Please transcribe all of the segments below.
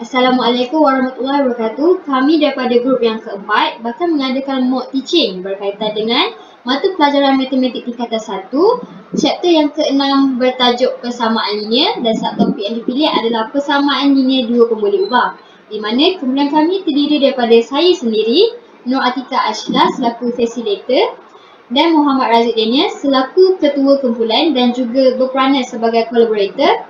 Assalamualaikum warahmatullahi wabarakatuh. Kami daripada grup yang keempat bakal mengadakan mock teaching berkaitan dengan mata pelajaran matematik tingkatan 1, chapter yang ke-6 bertajuk persamaan linear dan subtopik yang dipilih adalah persamaan linear dua pemboleh ubah. Di mana kumpulan kami terdiri daripada saya sendiri, Nur Atika Ashlah selaku facilitator dan Muhammad Razik Daniel selaku ketua kumpulan dan juga berperanan sebagai collaborator.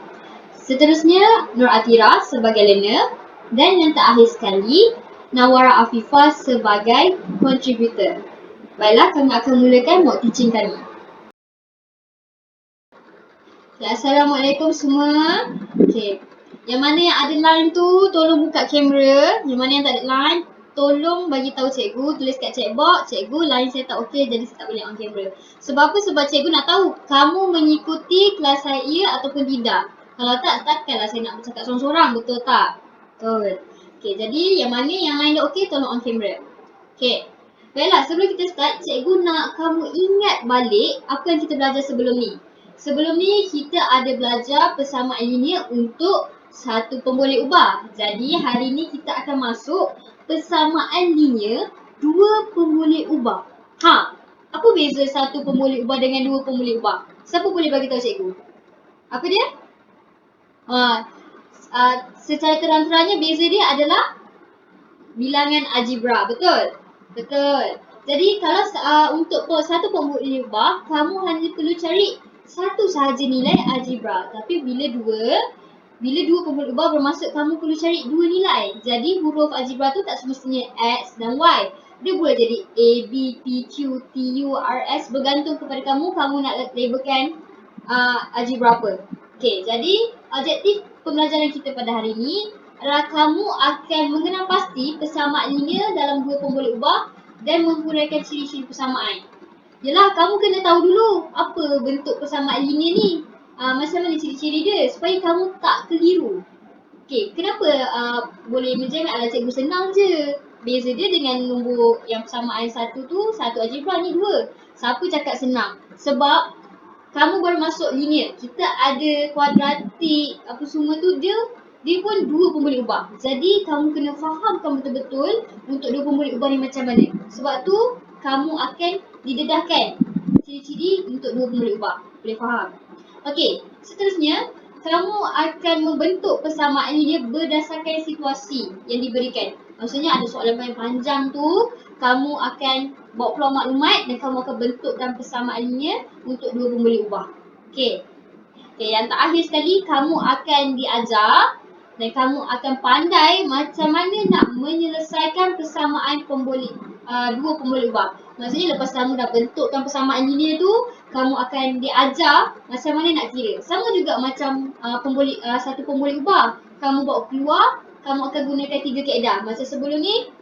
Seterusnya, Nur Atira sebagai learner dan yang terakhir sekali, Nawara Afifah sebagai contributor. Baiklah, kami akan mulakan mock teaching kami. Okay, Assalamualaikum semua. Okay. Yang mana yang ada line tu, tolong buka kamera. Yang mana yang tak ada line, tolong bagi tahu cikgu, tulis kat chat box, cikgu line saya tak okey jadi saya tak boleh on kamera. Sebab apa? Sebab cikgu nak tahu kamu mengikuti kelas saya ataupun tidak. Kalau tak, takkanlah saya nak bercakap sorang-sorang, betul tak? Betul. Okay, jadi yang mana yang line dah okey, tolong on kamera. Okay. Baiklah, sebelum kita start, cikgu nak kamu ingat balik apa yang kita belajar sebelum ni. Sebelum ni kita ada belajar persamaan linear untuk satu pemboleh ubah. Jadi hari ni kita akan masuk persamaan linear dua pemboleh ubah. Apa beza satu pemboleh ubah dengan dua pemboleh ubah? Siapa boleh bagi tahu cikgu? Apa dia? Secara terang-terangnya beza dia adalah bilangan algebra, betul? Betul. Jadi kalau untuk satu pemboleh ubah, kamu hanya perlu cari satu sahaja nilai algebra. Tapi bila dua pemboleh ubah bermaksud kamu perlu cari dua nilai. Jadi huruf algebra tu tak semestinya X dan Y. Dia boleh jadi A, B, P, Q, T, U, R, S bergantung kepada kamu nak labelkan algebra apa. Okay, jadi objektif pembelajaran kita pada hari ini adalah kamu akan mengenal pasti persamaan linear dalam dua pemboleh ubah dan menghuraikan ciri-ciri persamaan. Yelah, kamu kena tahu dulu apa bentuk persamaan linear ni. Macam mana ciri-ciri dia supaya kamu tak keliru. Okay, kenapa boleh menjamin ala cikgu senang je. Beza dia dengan nombor yang persamaan satu tu, satu algebra ni dua. Siapa cakap senang? Sebab kamu baru masuk linear. Kita ada kuadratik, apa semua tu dia pun dua pemboleh ubah. Jadi kamu kena fahamkan betul-betul untuk dua pemboleh ubah ni macam mana. Sebab tu kamu akan didedahkan ciri-ciri untuk dua pemboleh ubah. Boleh faham? Okey, seterusnya kamu akan membentuk persamaan ini berdasarkan situasi yang diberikan. Maksudnya ada soalan yang panjang tu, kamu akan bawa peluang maklumat dan kamu akan bentukkan persamaan linear untuk dua pemboleh ubah. Okey. Okey, yang terakhir sekali kamu akan diajar dan kamu akan pandai macam mana nak menyelesaikan persamaan dua pemboleh ubah. Maksudnya lepas kamu dah bentukkan persamaan linear tu, kamu akan diajar macam mana nak kira. Sama juga macam satu pemboleh ubah. Kamu bawa keluar, kamu akan gunakan 3 kaedah. Macam sebelum ni,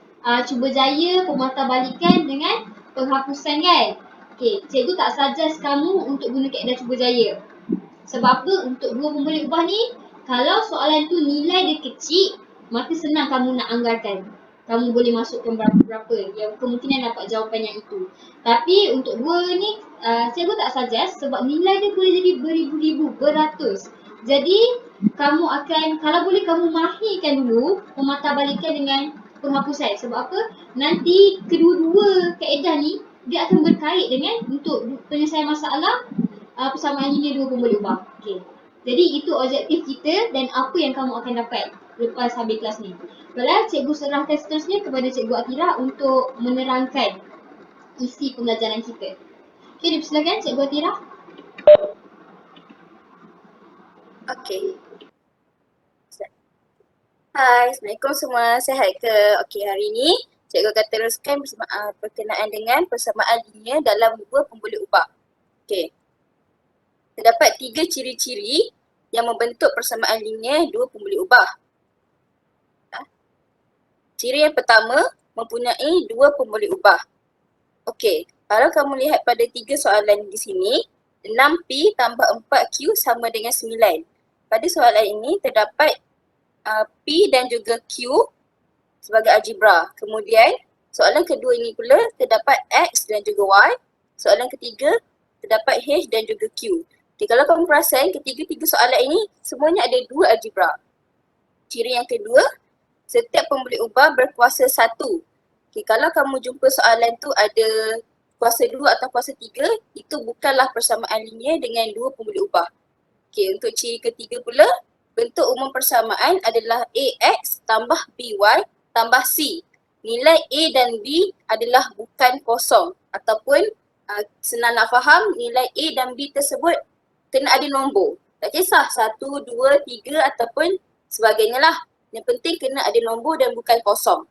cuba jaya, pemutarbalikkan dengan penghapusan kan. Okey, cikgu tak suggest kamu untuk guna kaedah cuba jaya. Sebab apa? Untuk dua pemboleh ubah ni, kalau soalan tu nilai dia kecil, maka senang kamu nak anggarkan. Kamu boleh masukkan berapa-berapa yang kemungkinan dapat jawapan yang itu. Tapi untuk dua ni, cikgu tak suggest sebab nilai dia boleh jadi beribu-ribu, beratus. Jadi, kamu akan, kalau boleh kamu mahirkan dulu pemutarbalikkan dengan penghapusan. Sebab apa? Nanti kedua-dua kaedah ni, dia akan berkait dengan untuk penyelesaian masalah persamaan linear dua pemboleh ubah. Okey. Jadi itu objektif kita dan apa yang kamu akan dapat lepas habis kelas ni. Baiklah, cikgu serahkan seterusnya kepada cikgu Atira untuk menerangkan isi pembelajaran kita. Okey, dipersilakan cikgu Atira. Okey. Hai, Assalamualaikum semua. Sihat ke? Okey, hari ini cikgu akan teruskan berkenaan dengan persamaan linear dalam dua pemboleh ubah. Okey. Terdapat 3 ciri-ciri yang membentuk persamaan linear dua pemboleh ubah. Ciri yang pertama, mempunyai dua pemboleh ubah. Okey, kalau kamu lihat pada 3 soalan di sini, 6P tambah 4Q sama dengan 9. Pada soalan ini terdapat P dan juga Q sebagai algebra. Kemudian soalan kedua ini pula terdapat X dan juga Y. Soalan ketiga terdapat H dan juga Q. Okay, kalau kamu perasan ketiga-tiga soalan ini semuanya ada dua algebra. Ciri yang kedua, setiap pembuli ubah berkuasa 1. Okay, kalau kamu jumpa soalan tu ada kuasa 2 atau kuasa 3, itu bukanlah persamaan linear dengan dua pembuli ubah. Okay, untuk ciri ketiga pula, bentuk umum persamaan adalah AX tambah BY tambah C. Nilai A dan B adalah bukan kosong ataupun senang nak faham, nilai A dan B tersebut kena ada nombor. Tak kisah 1, 2, 3 ataupun sebagainya lah. Yang penting kena ada nombor dan bukan kosong.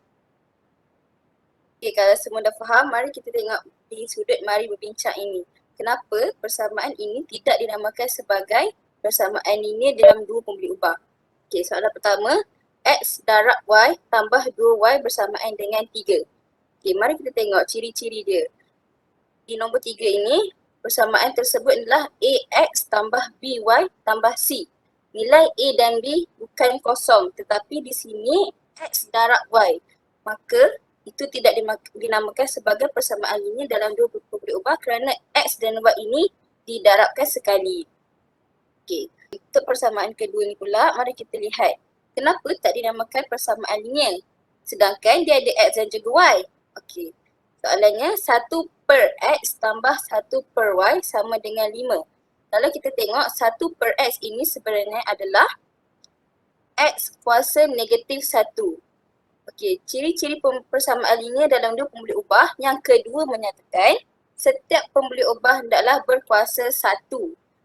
Okay, kalau semua dah faham, mari kita tengok di sudut mari berbincang ini. Kenapa persamaan ini tidak dinamakan sebagai persamaan linear dalam dua pembuli ubah? Okay, soalan pertama, X darab Y tambah 2Y bersamaan dengan 3. Okay, mari kita tengok ciri-ciri dia. Di nombor 3 ini, persamaan tersebut adalah AX tambah BY tambah C. Nilai A dan B bukan kosong, tetapi di sini X darab Y. Maka itu tidak dinamakan sebagai persamaan linear dalam dua pembuli ubah kerana X dan Y ini didarabkan sekali. Okey, untuk persamaan kedua ni pula, mari kita lihat kenapa tak dinamakan persamaan linear sedangkan dia ada X dan juga Y. Okey, soalannya 1 per X tambah 1 per Y sama dengan 5. Kalau kita tengok 1 per X ini sebenarnya adalah X kuasa negatif 1. Okey, ciri-ciri persamaan linear dalam dua pembuli ubah yang kedua menyatakan setiap pembuli ubah hendaklah berkuasa 1.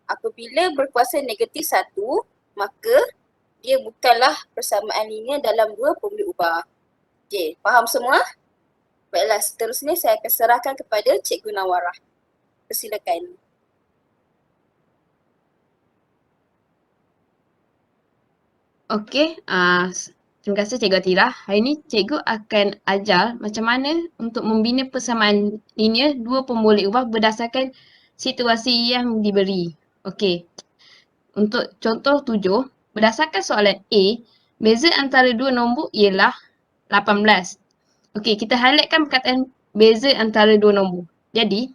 Apabila berkuasa negatif 1, maka dia bukanlah persamaan linear dalam dua pembuli ubah. Okey, faham semua? Baiklah, seterusnya saya akan serahkan kepada Cikgu Nawarah. Persilakan. Okey, terima kasih Cikgu Atira. Hari ini Cikgu akan ajar macam mana untuk membina persamaan linear dua pembuli ubah berdasarkan situasi yang diberi. Okey, untuk contoh 7, berdasarkan soalan A, beza antara dua nombor ialah 18. Okey, kita highlightkan perkataan beza antara dua nombor. Jadi,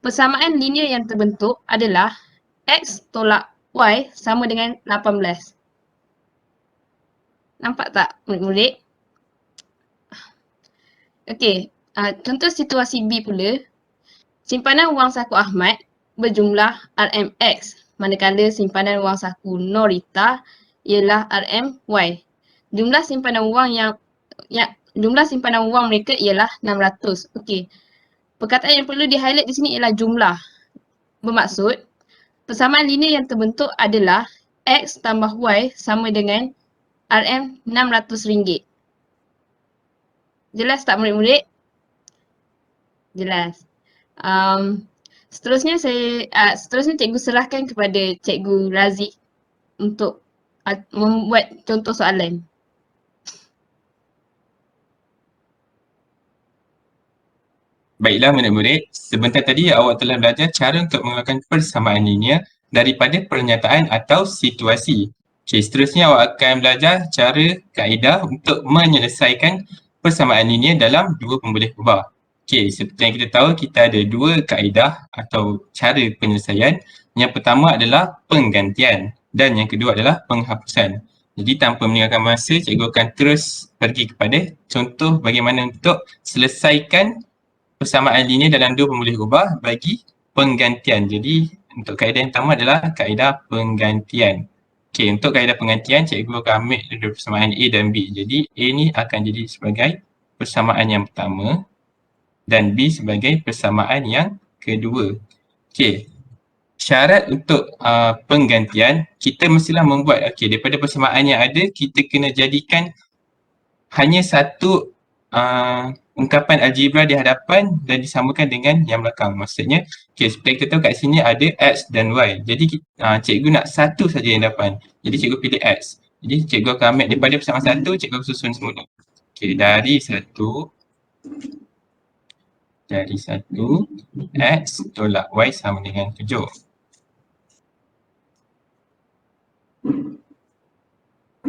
persamaan linear yang terbentuk adalah X tolak Y sama dengan 18. Nampak tak murid-murid? Okey, contoh situasi B pula. Simpanan wang saku Ahmad berjumlah RMX, manakala simpanan wang saku Norita ialah RMY. Jumlah simpanan wang jumlah simpanan wang mereka ialah 600. Okey. Perkataan yang perlu di-highlight di sini ialah jumlah. Bermaksud, persamaan linear yang terbentuk adalah X tambah Y sama dengan RM600. Jelas tak murid-murid? Jelas. Seterusnya cikgu serahkan kepada Cikgu Razik untuk membuat contoh soalan. Baiklah murid-murid, sebentar tadi awak telah belajar cara untuk mengeluarkan persamaan linear daripada pernyataan atau situasi. Okey, seterusnya awak akan belajar cara kaedah untuk menyelesaikan persamaan linear dalam dua pembuli ubah. Okey, seperti yang kita tahu, kita ada dua kaedah atau cara penyelesaian. Yang pertama adalah penggantian dan yang kedua adalah penghapusan. Jadi tanpa meninggalkan masa, cikgu akan terus pergi kepada contoh bagaimana untuk selesaikan persamaan linear dalam dua pembuli ubah bagi penggantian. Jadi untuk kaedah yang pertama adalah kaedah penggantian. Okey, untuk kaedah penggantian, cikgu akan ambil dua persamaan A dan B. Jadi A ni akan jadi sebagai persamaan yang pertama dan B sebagai persamaan yang kedua. Okey, syarat untuk penggantian, kita mestilah membuat, daripada persamaan yang ada, kita kena jadikan hanya satu ungkapan algebra di hadapan dan disamakan dengan yang belakang. Maksudnya, seperti kita tahu kat sini ada X dan Y. Jadi cikgu nak satu saja yang depan. Jadi cikgu pilih X. Jadi cikgu akan ambil daripada persamaan satu, cikgu susun semula. Okey, dari satu X tolak Y sama dengan 7.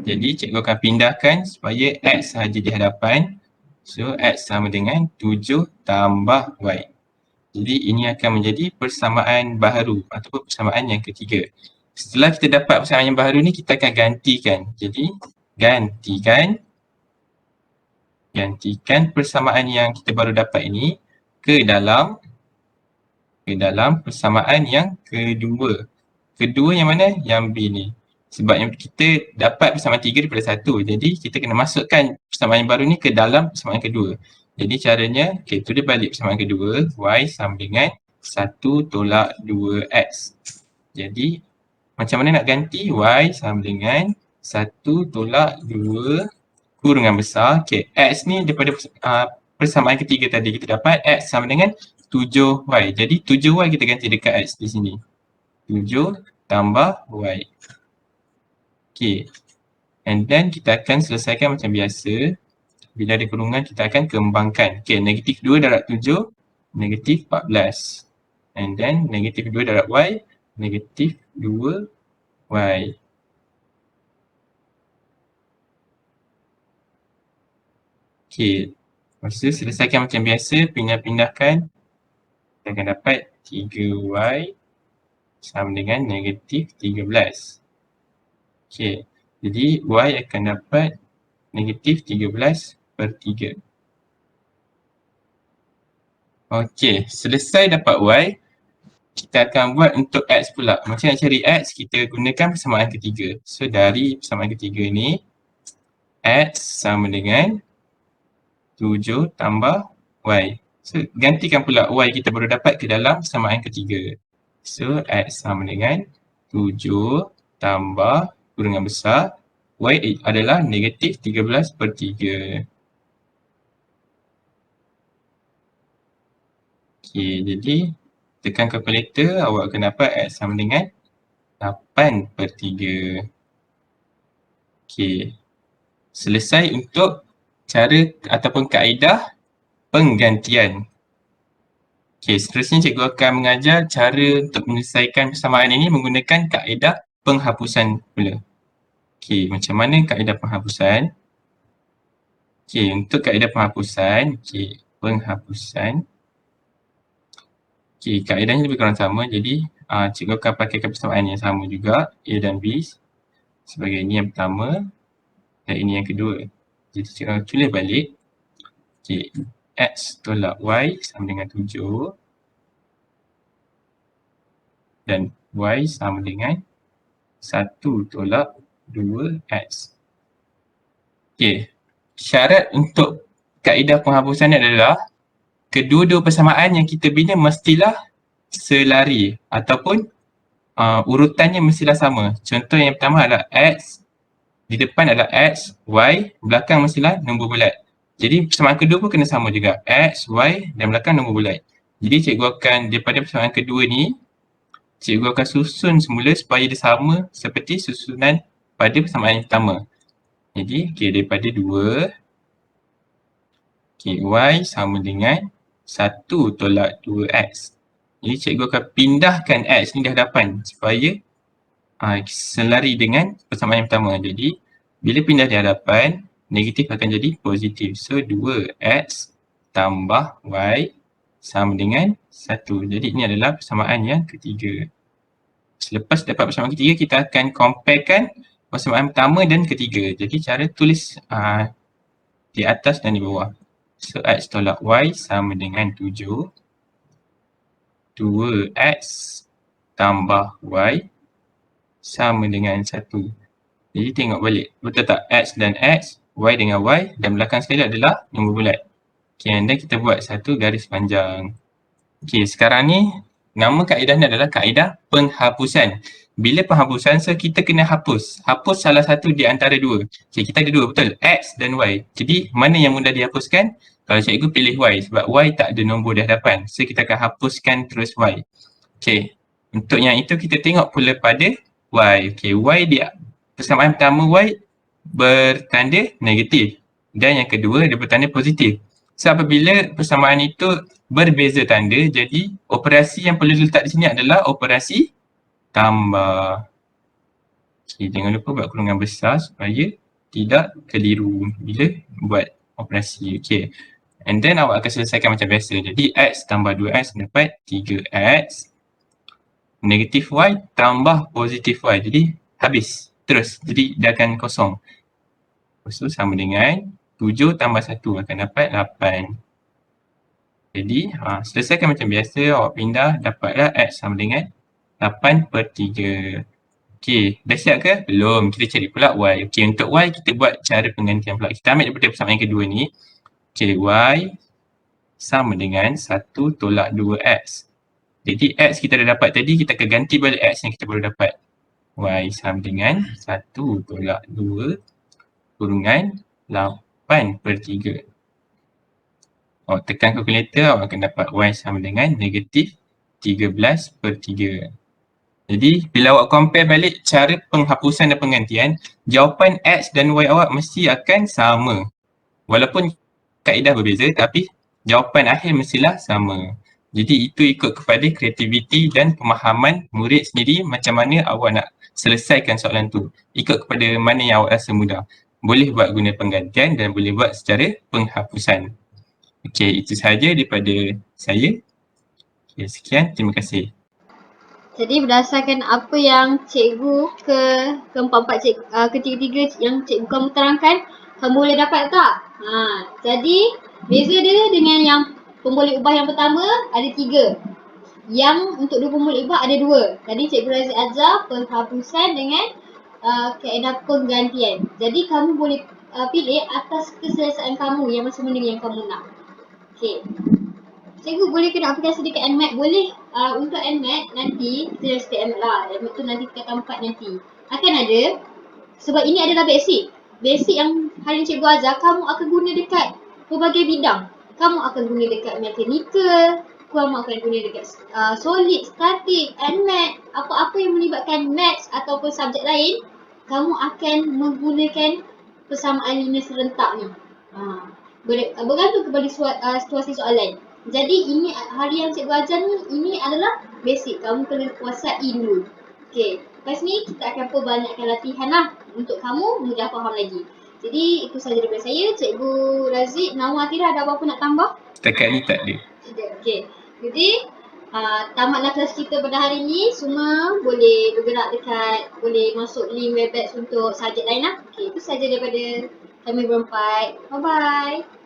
Jadi cikgu akan pindahkan supaya X sahaja di hadapan. So, X sama dengan 7 tambah Y. Jadi, ini akan menjadi persamaan baharu ataupun persamaan yang ketiga. Setelah kita dapat persamaan yang baharu ni, kita akan gantikan. Jadi, gantikan persamaan yang kita baru dapat ini ke dalam persamaan yang kedua. Kedua yang mana? Yang B ni. Sebab yang kita dapat persamaan 3 daripada 1. Jadi kita kena masukkan persamaan yang baru ni ke dalam persamaan kedua. Jadi caranya, tulis balik persamaan kedua. Y sama dengan 1 tolak 2X. Jadi macam mana nak ganti? Y sama dengan 1 tolak 2 kurungan besar. X ni daripada persamaan ketiga tadi kita dapat X sama dengan 7Y. Jadi 7Y kita ganti dekat X di sini. 7 tambah Y. And then kita akan selesaikan macam biasa. Bila ada kurungan kita akan kembangkan. Negatif 2 darab 7, negatif 14. And then negatif 2 darab Y, negatif 2Y. Lepas tu selesaikan macam biasa, pindah-pindahkan. Kita akan dapat 3Y sama dengan negatif 13. Jadi Y akan dapat negatif 13 per 3. Selesai dapat Y, kita akan buat untuk X pula. Macam nak cari X, kita gunakan persamaan ketiga. So dari persamaan ketiga ni, X sama dengan 7 tambah Y. So gantikan pula Y kita baru dapat ke dalam persamaan ketiga. So X sama dengan 7 tambah kurungan besar Y adalah negatif 13 per 3. Jadi tekan kalkulator, awak akan dapat X sama dengan 8 per 3. Selesai untuk cara ataupun kaedah penggantian. Seterusnya cikgu akan mengajar cara untuk menyelesaikan persamaan ini menggunakan kaedah penghapusan pula. Macam mana kaedah penghapusan? Untuk kaedah penghapusan, kaedahnya lebih kurang sama. Jadi cikgu akan pakaikan persamaan yang sama juga, A dan B sebagai ini yang pertama dan ini yang kedua. Jadi cikgu akan tulis balik. X tolak Y sama dengan 7 dan Y sama dengan 1 tolak 2X. Syarat untuk kaedah penghapusan adalah kedua-dua persamaan yang kita bina mestilah selari ataupun urutannya mestilah sama. Contoh yang pertama adalah X, di depan adalah X, Y, belakang mestilah nombor bulat. Jadi persamaan kedua pun kena sama juga. X, Y dan belakang nombor bulat. Jadi cikgu akan daripada persamaan kedua ni, cikgu akan susun semula supaya dia sama seperti susunan pada persamaan yang pertama. Jadi daripada 2, Y sama dengan 1 tolak 2X. Jadi cikgu akan pindahkan X ni di hadapan supaya selari dengan persamaan yang pertama. Jadi bila pindah di hadapan, negatif akan jadi positif. So 2X tambah Y sama dengan 1. Jadi ini adalah persamaan yang ketiga. Selepas dapat persamaan ketiga, kita akan comparekan persamaan pertama dan ketiga. Jadi cara tulis di atas dan di bawah. So X tolak Y sama dengan 7. 2X tambah Y sama dengan 1. Jadi tengok balik. Betul tak? X dan X, Y dengan Y dan belakang sekali adalah nombor bulat. And then kita buat satu garis panjang. Sekarang ni nama kaedah ni adalah kaedah penghapusan. Bila penghapusan, so kita kena hapus salah satu di antara dua. Kita ada dua, betul? X dan Y. Jadi mana yang mudah dihapuskan? Kalau cikgu pilih Y sebab Y tak ada nombor di hadapan. So kita akan hapuskan terus Y. Untuk yang itu kita tengok pula pada Y. Y dia persamaan pertama Y bertanda negatif dan yang kedua dia bertanda positif. So apabila persamaan itu berbeza tanda, jadi operasi yang perlu diletak di sini adalah operasi tambah. Jangan lupa buat kurungan besar supaya tidak keliru bila buat operasi. And then awak akan selesaikan macam biasa. Jadi X tambah 2X dapat 3X. Negatif Y tambah positif Y. Jadi habis terus. Jadi dia akan kosong. Lepas tu sama dengan 7 tambah 1 akan dapat 8. Jadi selesaikan macam biasa, awak pindah, dapatlah X sama dengan 8/3. Okey, dah siap ke? Belum, kita cari pula Y. Okey, untuk Y kita buat cara penggantian pula. Kita ambil daripada persamaan yang kedua ni. Okey, Y sama dengan 1 tolak 2X. Jadi X kita dah dapat tadi, kita akan ganti balik X yang kita baru dapat. Y sama dengan 1 tolak 2 kurungan 8/3. Awak tekan kalkulator, awak akan dapat Y sama dengan negatif 13/3. Jadi bila awak compare balik cara penghapusan dan penggantian, jawapan X dan Y awak mesti akan sama. Walaupun kaedah berbeza tapi jawapan akhir mestilah sama. Jadi itu ikut kepada kreativiti dan pemahaman murid sendiri macam mana awak nak selesaikan soalan tu. Ikut kepada mana yang awak rasa mudah. Boleh buat guna penggantian dan boleh buat secara penghapusan. Okey, itu sahaja daripada saya. Okay, sekian, terima kasih. Jadi berdasarkan apa yang cikgu keempat-empat ketiga-tiga yang cikgu kamu terangkan, kamu boleh dapat tak? Jadi beza dia dengan yang pemboleh ubah yang pertama ada 3. Yang untuk 2 pemboleh ubah ada 2. Tadi cikgu Razif ajar penghapusan dengan kaedah penggantian. Jadi kamu boleh pilih atas keselesaan kamu yang macam mana yang kamu nak. Okey. Cikgu boleh kena aplikasi dekat NMAT? Boleh. Untuk NMAT nanti, kita dah start NMAT lah. NMAT tu nanti tingkatan 4 nanti. Akan ada, sebab ini adalah basic. Basic yang hari ni cikgu ajar, kamu akan guna dekat pelbagai bidang. Kamu akan guna dekat mechanical, kamu akan guna dekat solid, static, NMAT, apa-apa yang melibatkan maths ataupun subjek lain, kamu akan menggunakan persamaan linear serentak ni. Bergantung kepada situasi soalan. Jadi ini hari yang cikgu ajar ni, ini adalah basic. Kamu kena kuasai dulu. Okey, lepas ni kita akan perbanyakkan latihan lah untuk kamu mudah faham lagi. Jadi itu sahaja daripada saya. Cikgu Razif, Nawa, Atira ada apa-apa nak tambah? Setakat ni tak ada. Okey, jadi tamatlah kelas kita pada hari ni. Semua boleh bergerak boleh masuk link Webex untuk subjek lain lah. Okey, itu sahaja daripada kami berempat. Bye-bye.